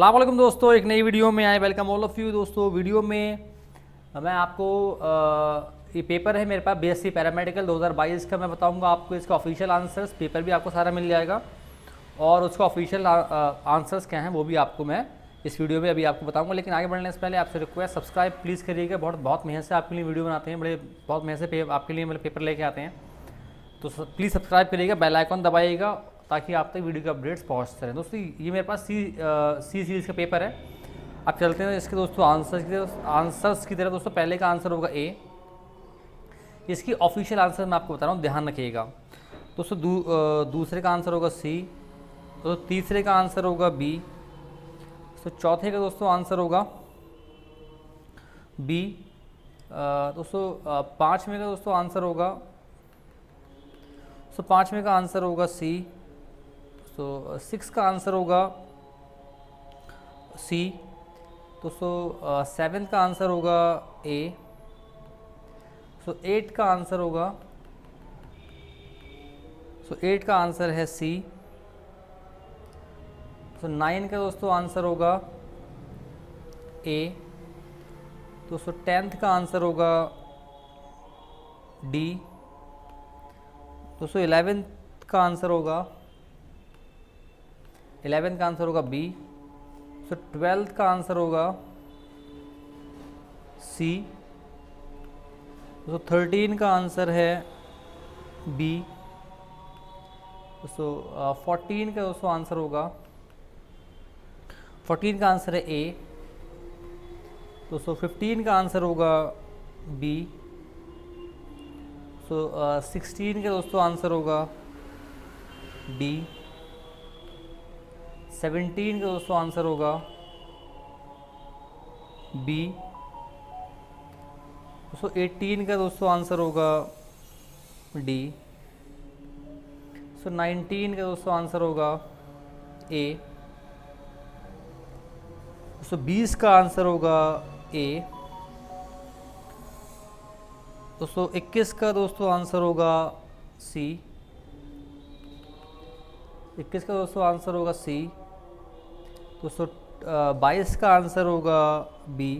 अस्सलाम वालेकुम दोस्तों, एक नई वीडियो में आए। वेलकम ऑल ऑफ़ यू दोस्तों। वीडियो में मैं आपको ये पेपर है मेरे पास बीएससी पैरामेडिकल 2022 का, मैं बताऊंगा आपको इसका ऑफिशियल आंसर्स। पेपर भी आपको सारा मिल जाएगा और उसका ऑफिशियल आंसर्स क्या हैं वो भी आपको मैं इस वीडियो में अभी आपको बताऊंगा। लेकिन आगे बढ़ने से पहले आपसे रिक्वेस्ट, सब्सक्राइब प्लीज़ करिएगा। बहुत मेहनत से आपके लिए वीडियो बनाते हैं, बहुत मेहनत से आपके लिए मतलब पेपर लेके आते हैं, तो प्लीज़ सब्सक्राइब करिएगा, बेल आइकन दबाइएगा ताकि आप तक वीडियो के अपडेट्स पहुंचते रहें। दोस्तों ये मेरे पास सी सीरीज़ का पेपर है। अब चलते हैं इसके दोस्तों आंसर्स की तरह। दोस्तों पहले का आंसर होगा ए। इसकी ऑफिशियल आंसर मैं आपको बता रहा हूँ, ध्यान रखिएगा दोस्तों। दूसरे का आंसर होगा सी। तो तीसरे का आंसर होगा बी। तो चौथे का दोस्तों आंसर होगा बी। दोस्तों पाँचवें का दोस्तों आंसर होगा, तो पाँचवें का आंसर होगा सी। तो सिक्स का आंसर होगा सी। दोस्तों सेवेंथ का आंसर होगा ए। सो एट का आंसर होगा, सो एट का आंसर है सी। तो नाइन का दोस्तों आंसर होगा ए। दोस्तों टेंथ का आंसर होगा डी। दोस्तों इलेवेंथ का आंसर होगा, इलेवेंथ का आंसर होगा बी। सो ट्वेल्थ का आंसर होगा सी। दोस्तों 13 का आंसर है बी। दोस्तों 14 का दोस्तों आंसर होगा, 14 का आंसर है ए। दोस्तों 15 का आंसर होगा बी। सो 16 का दोस्तों आंसर होगा डी। 17 का दोस्तों आंसर होगा बी। दोस्तों 18 का दोस्तों आंसर होगा डी। सो 19 का दोस्तों आंसर होगा ए। दोस्तों 20 का आंसर होगा ए। दोस्तों 21 का दोस्तों आंसर होगा सी। 21 का दोस्तों आंसर होगा सी। दोस्तों 22 का आंसर होगा बी।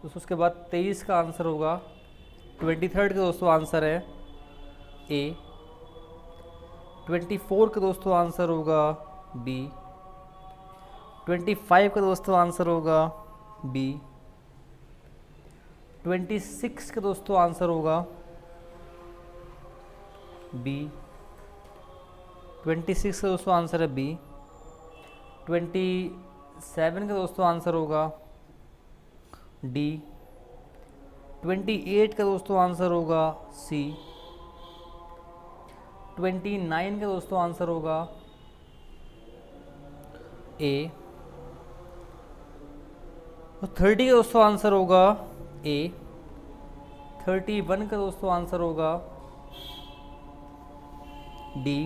दोस्तों उसके बाद 23 का आंसर होगा, 23 का दोस्तों आंसर है ए। 24 का दोस्तों आंसर होगा बी। 25 का दोस्तों आंसर होगा बी। 26 का दोस्तों आंसर होगा बी। 26 का दोस्तों आंसर है बी। 27 का दोस्तों आंसर होगा डी। 28 का दोस्तों आंसर होगा सी। 29 का दोस्तों आंसर होगा ए। 30 का दोस्तों आंसर होगा ए। 31 का दोस्तों आंसर होगा डी।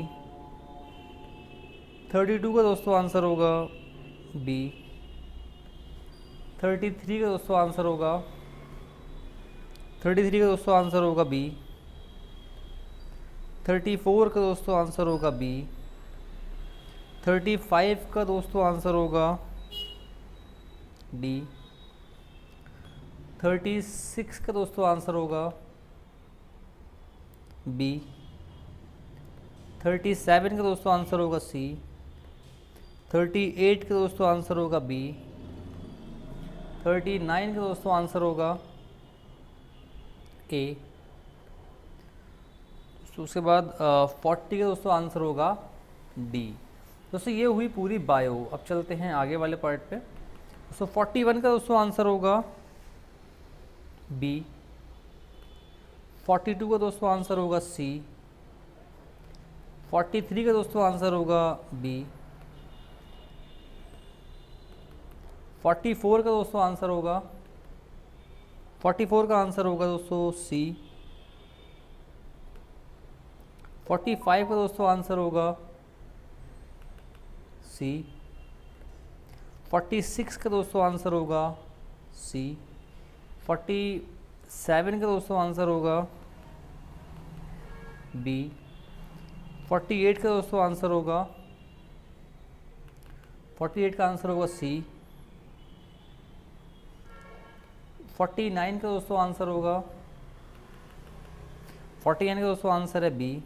32 का दोस्तों आंसर होगा बी। 33 का दोस्तों आंसर होगा, 33 का दोस्तों आंसर होगा बी। 34 का दोस्तों आंसर होगा बी। 35 का दोस्तों आंसर होगा डी। 36 का दोस्तों आंसर होगा बी। 37 का दोस्तों आंसर होगा सी। 38 का दोस्तों आंसर होगा बी। 39 का दोस्तों आंसर होगा ए। तो उसके बाद 40 का दोस्तों आंसर होगा डी। दोस्तों ये हुई पूरी बायो। अब चलते हैं आगे वाले पार्ट पे। दोस्तों 41 का दोस्तों आंसर होगा बी। 42 का दोस्तों आंसर होगा सी। 43 का दोस्तों आंसर होगा बी। 44 का दोस्तों आंसर होगा, 44 का आंसर होगा दोस्तों सी। 45 का दोस्तों आंसर होगा सी। 46 का दोस्तों आंसर होगा सी। 47 का दोस्तों आंसर होगा बी। 48 का दोस्तों आंसर होगा 48 का आंसर होगा सी। 49 का दोस्तों आंसर होगा, 49 का दोस्तों आंसर है बी।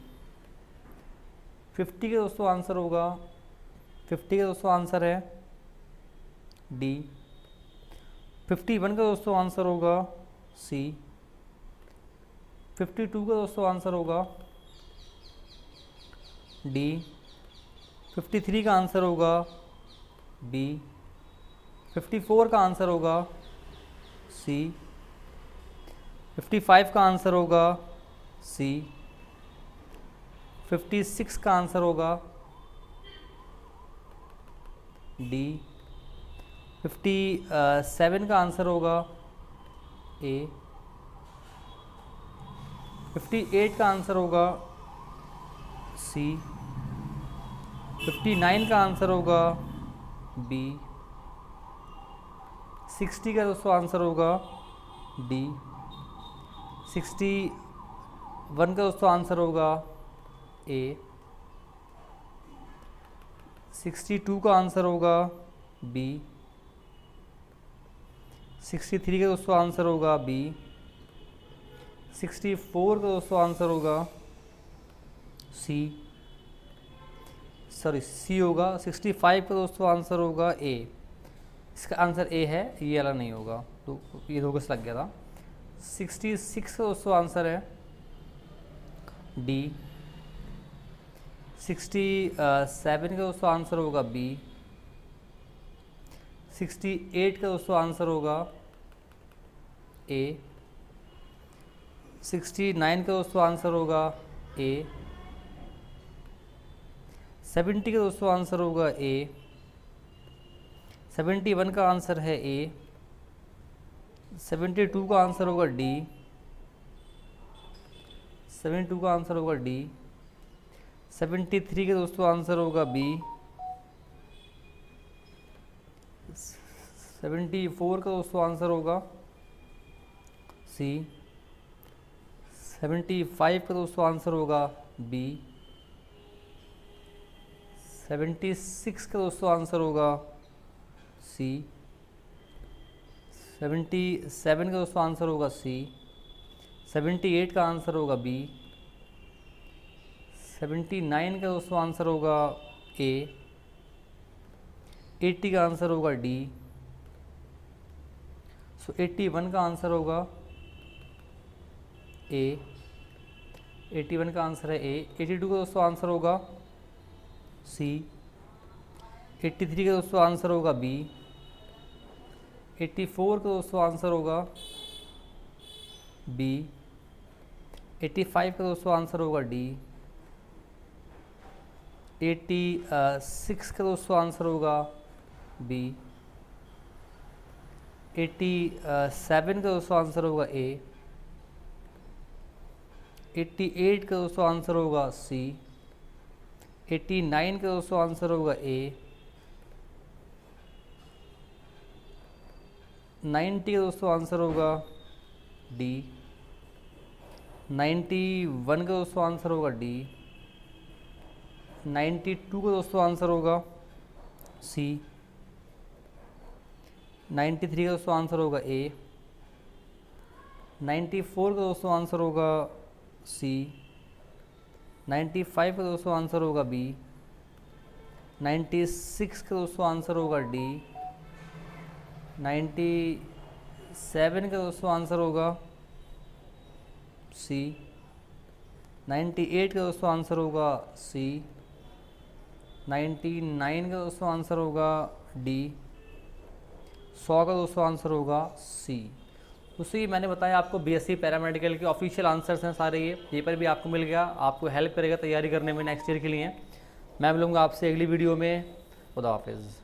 50 का दोस्तों आंसर होगा, 50 का दोस्तों आंसर है डी। 51 का दोस्तों आंसर होगा सी। 52 का दोस्तों आंसर होगा डी। 53 का आंसर होगा बी। 54 का आंसर होगा सी। 55 का आंसर होगा सी। 56 का आंसर होगा डी। 57 का आंसर होगा ए। 58 का आंसर होगा सी। 59 का आंसर होगा बी। 60 का दोस्तों आंसर होगा डी। 61 का दोस्तों आंसर होगा ए। 62 का आंसर होगा बी। 63 का दोस्तों आंसर होगा बी। 64 का दोस्तों आंसर होगा सी, सॉरी सी होगा। 65 का दोस्तों आंसर होगा ए। इसका आंसर ए है, ये वाला नहीं होगा, तो ये दो गस लग गया था। 66 का दोस्तों आंसर है डी। 67 का दोस्तों आंसर होगा बी। 68 का दोस्तों आंसर होगा ए। 69 का दोस्तों आंसर होगा ए। 70 का दोस्तों आंसर होगा ए। 71 का आंसर है ए। 72 का आंसर होगा डी। 72 का आंसर होगा डी। 73 का दोस्तों आंसर होगा बी। 74 का दोस्तों आंसर होगा सी। 75 का दोस्तों आंसर होगा बी। 76 का दोस्तों आंसर होगा सी। 77 का दोस्तों आंसर होगा सी। 78 का आंसर होगा बी। 79 का दोस्तों आंसर होगा ए। 80 का आंसर होगा डी। 81 का आंसर होगा ए। 81 का आंसर है ए। 82 का दोस्तों आंसर होगा सी। 83 का दोस्तों आंसर होगा बी। 84 का दोस्तों आंसर होगा बी। 85 का दोस्तों आंसर होगा डी। 86 का दोस्तों आंसर होगा बी। 87 का दोस्तों आंसर होगा ए। 88 का दोस्तों आंसर होगा सी। 89 का दोस्तों आंसर होगा ए। 90 का दोस्तों आंसर होगा डी। 91 का दोस्तों आंसर होगा डी। 92 का दोस्तों आंसर होगा सी। 93 का दोस्तों आंसर होगा ए। 94 का दोस्तों आंसर होगा सी। 95 का दोस्तों आंसर होगा बी। 96 का दोस्तों आंसर होगा डी। 97 का दोस्तों आंसर होगा सी। 98 का दोस्तों आंसर होगा सी। 99 का दोस्तों आंसर होगा डी। 100 का दोस्तों आंसर होगा सी। दोस्तों ये मैंने बताया आपको बीएससी पैरामेडिकल के ऑफिशियल आंसर्स हैं सारे, ये पेपर भी आपको मिल गया, आपको हेल्प करेगा तैयारी करने में नेक्स्ट ईयर के लिए। मैं मिलूँगा आपसे अगली वीडियो में। खुदा हाफिज़।